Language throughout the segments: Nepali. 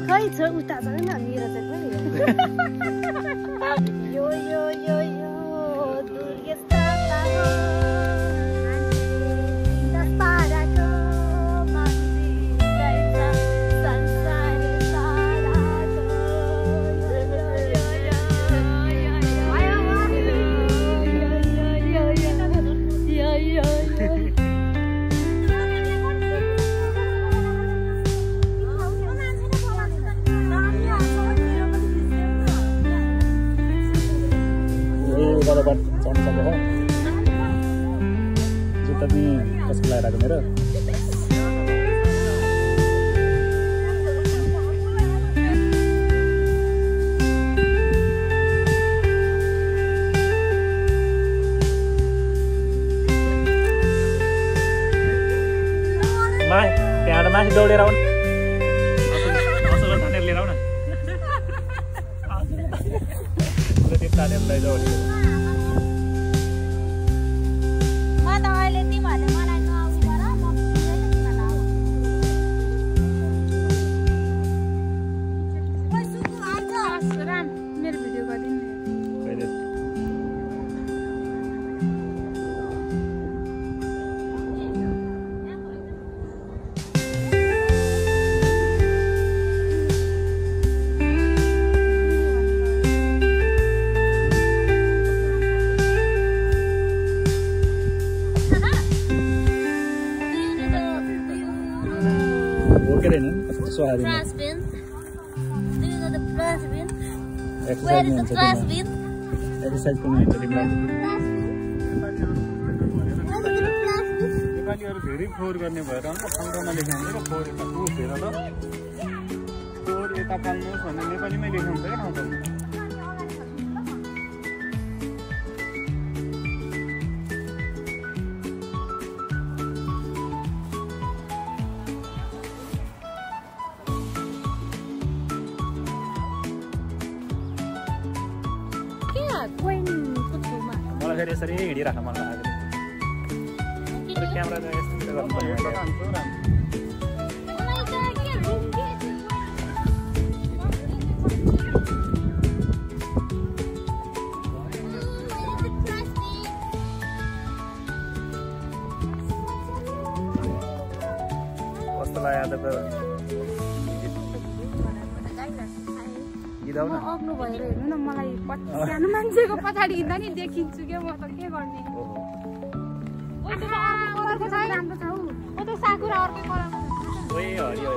खै छ उता छ न मेरो चाहिँ यो यो यो यो दुर्गेशता हो दसपाडाको मान्छे गाइछ संसार साराको यो बराबर चढ्न सक्छ जुत्ता पनि कसको लगाइरहेको मेरो त्यहाँबाट माथि दौडेर आउनु धनेर लिएर आउन त्यो तानेर लैजाऊ Trash bin. Do you know the trash bin? Where is the trash bin? Exercise पनि हुन्छ तिमीलाई नेपालीहरु धेरै फोहोर गर्ने भएर अनि सँगमा लेख्नु हुन्छ र फोहोर यता उठेर ल फोहोर यता पाल्नुहोस् भन्ने नेपालीमै लेख्नु हुन्छ के ठाउँ ठाउँमा मलाई फेरि यसरी हिँडिराख्न मन लाग्यो क्यामेरा यस्तो गर्नु पर्यो कस्तो लाग्यो आज त अग्लो भएर हेर्नु न मलाई सानो मान्छेको पछाडि हिँड्दा नि देखिन्छु क्या म त के गर्ने राम्रो छ हौ ओ त साकुरा अर्कै कलरमा ओए हरियो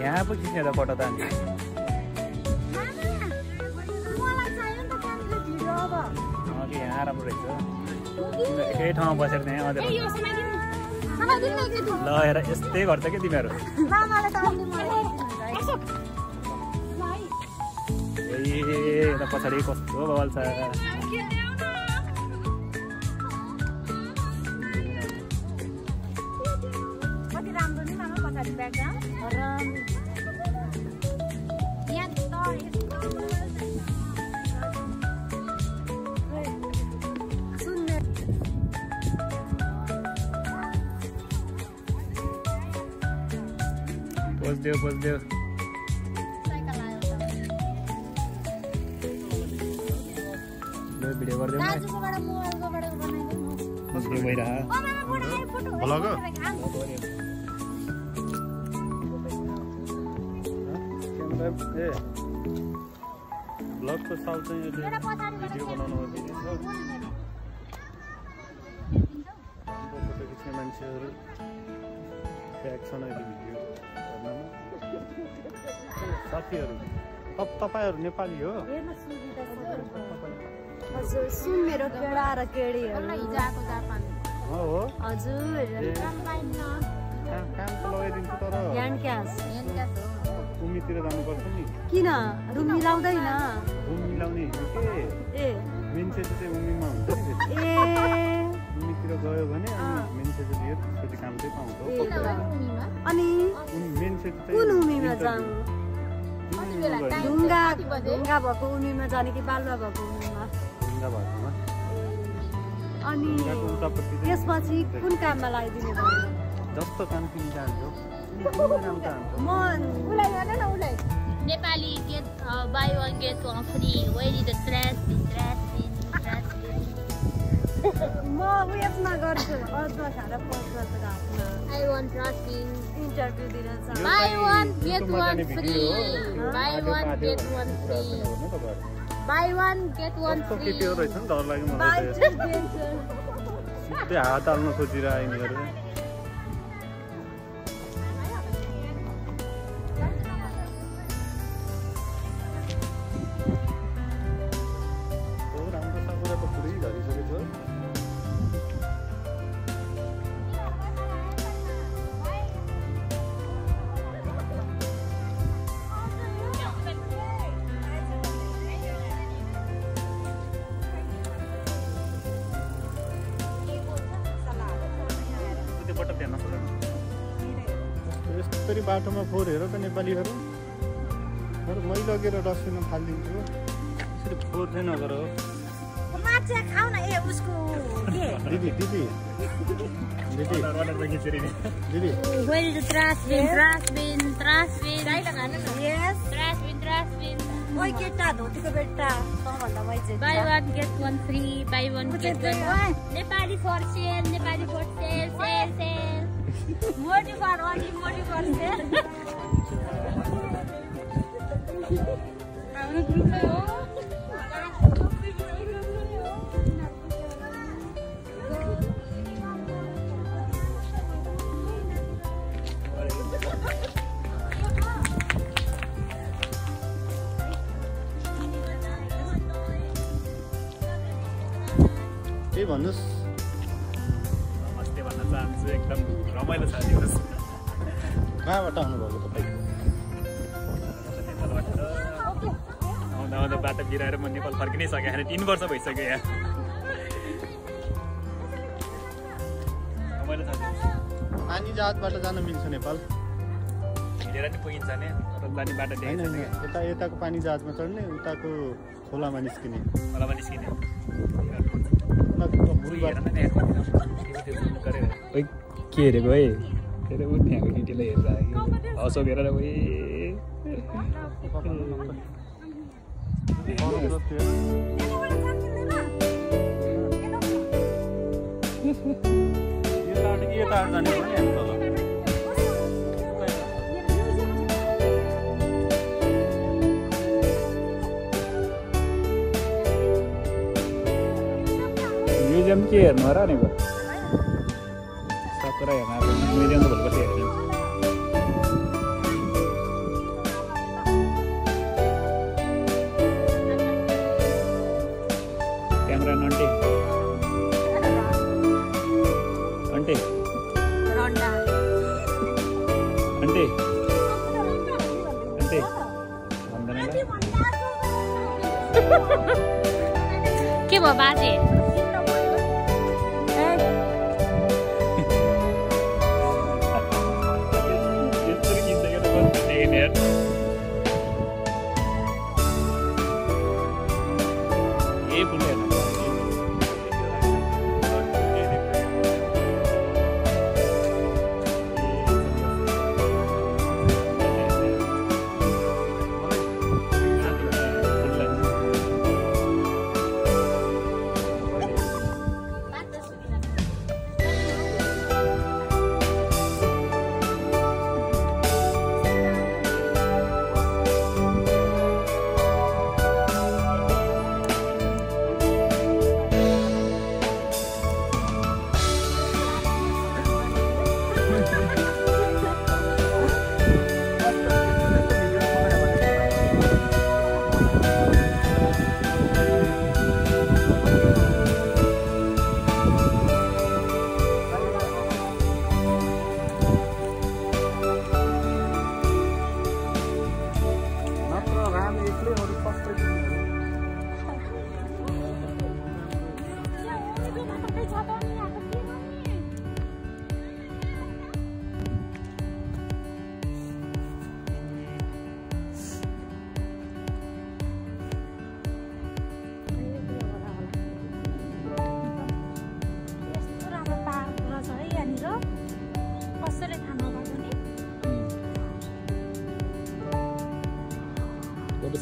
यहाँ पो खिच्ने त फोटो त यहाँ राम्रो रहेछ एकै ठाउँमा बसेर त्यहाँ अझै ल हेर यस्तै गर्छ क्या तिमीहरू ए पछाडि कस्तो बवाल छ बस्देऊ भिडियो गरिदेऊ ब्लगको साल चाहिँ अहिले भिडियो बनाउनुमा बिजी छ। फोटो खिच्ने मान्छेहरू ब्याक छन् अहिले भिडियो गर्नमा। साथीहरू तपाईँहरू नेपाली हो? हजुर, सुन मेरो केडा र केडीहरू हो हजुर। काम त लगाइदिन्छु तर ह्यान्ड क्यास उमीतिर जानुपर्छ नि। किन रुम मिलाउँदैन? रुम मिलाउने हो के? ए मान्छे चाहिँ उमीमा हुन्छ नि। ए उमीतिर गयो भने मान्छे चाहिँ त्यसपछि काम चाहिँ पाउँछ। अनि मान्छे कुन उमीमा जाउँ? ढुङ्गा भएको उमीमा जाने कि बालुवा भएको उमीमा? ढुङ्गा भएकोमा। अनि त्यसपछि कुन काममा लगाइदिने भयो? जस्तो काम किन जान्छौ Nepali get buy one get one free. Where is the trash bin? म उयसमा गर्छु अर्को सारा पोस्ट गर्छु आफ्ना। I want trash bin. Interview दिन छ। Buy one get one free. Buy one get one free. Buy one get one free. केटी रहेछ नि डर लाग्यो मलाई। सिधै हात हाल्न खोजिरहेको यिनीहरू। यसरी बाटोमा फोहोर हेर त नेपालीहरू। मै लगेर डस्टबिनमा फालिदिन्छु। यसरी फोहोर चाहिँ नगर। दिदी दिदी दिदी दिदी Where is the trash bin? Trash bin, trash bin. Yes. Trash bin, trash bin. ओइ केटा धोतीको बेटा तँभन्दा मै चाहिँ buy one get one free. Buy one get one. Nepali for sale, Nepali for sale, sale. Modi for only, Modi for sale. केही भन्नुहोस्। नमस्ते भन्न चाहन्छु। एकदम रमाइलो छ दिवस। कहाँबाट आउनुभएको तपाईँ? आउँदा आउँदा बाटो बिराएर म नेपाल फर्किनै सकेँ। 3 वर्ष भइसक्यो यहाँ। रमाइलो छ। पानी जहाजबाट जान मिल्छ नेपाल? हिँडेर नि पुगिन्छ नि, तर जाने बाटो होइन यताको पानी जहाजमा चढ्ने, उताको खोलामा निस्किने। खोलामा निस्किने के हेरेको है? फेरि उठ्ने यहाँको केटीलाई हेर्दा अशोक हेरेर म्युजियम के हेर्नु र भनेको? साकुरा हेर्न म्युजियम त भोलि हेर्नु। क्यामेरा नन्टे अन्टे अन्टे अन्टे भन्दैन के भयो बाजे?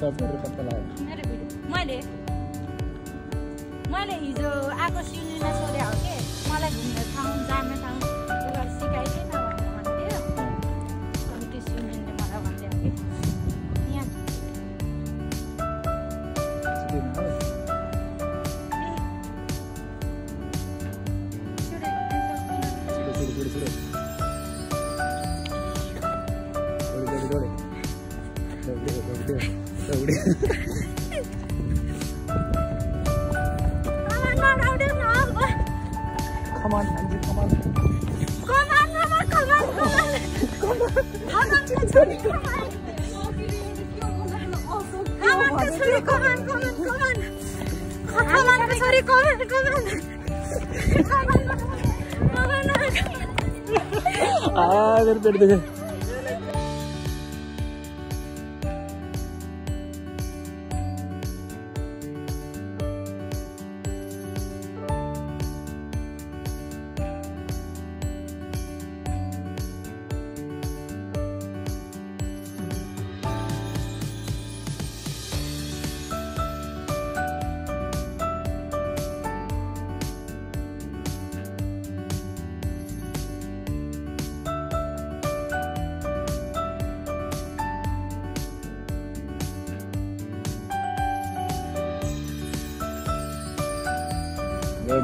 सर्च गरेर पत्ता लाग्यो मैले हिजो आएको सिउनीमा सोधे हो कि मलाई घुम्ने ठाउँ जाने ठाउँ एउटा सिकाइदिएन भनेर भन्थ्यो अनि त्यो सिउनीले मलाई भन्थ्यो कि यहाँ Come on, Anji, come on. Come on. मेरे पेट देखे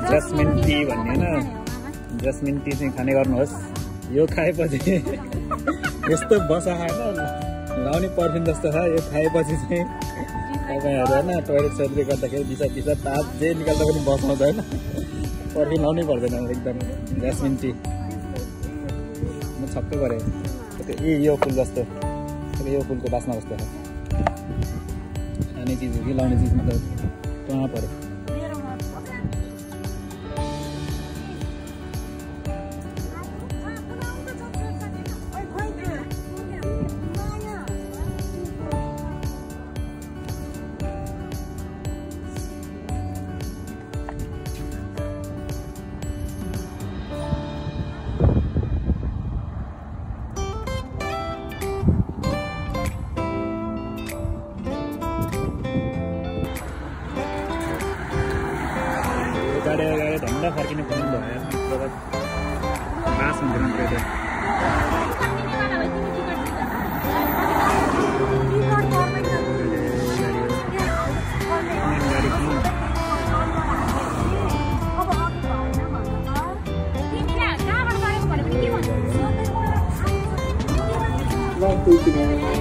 जस्मिन टी भन्ने हैन जस्मिन टी चाहिँ खाने गर्नुहोस् यो खाएपछि यस्तो बसा हैन लाउने पर्फ्युम जस्तो छ यो खाएपछि चाहिँ तपाईहरु हैन टोयलेट सर्जरी गर्दाखेरि दिसा ताप जे निकाल्दा पनि बसाउँछ हैन पर्फ्युम लाउनै पर्दैन एकदम जस्मिन टी म छक्कै परे यो फुल जस्तो यो फुलको बास्ना कस्तो छ खाने चिज हो कि लाउने चिज मतलब कहाँ पर्यो गाडी धन्दा फर्किनु पर्ने भयो बास हुँदैन गाडी Thank you.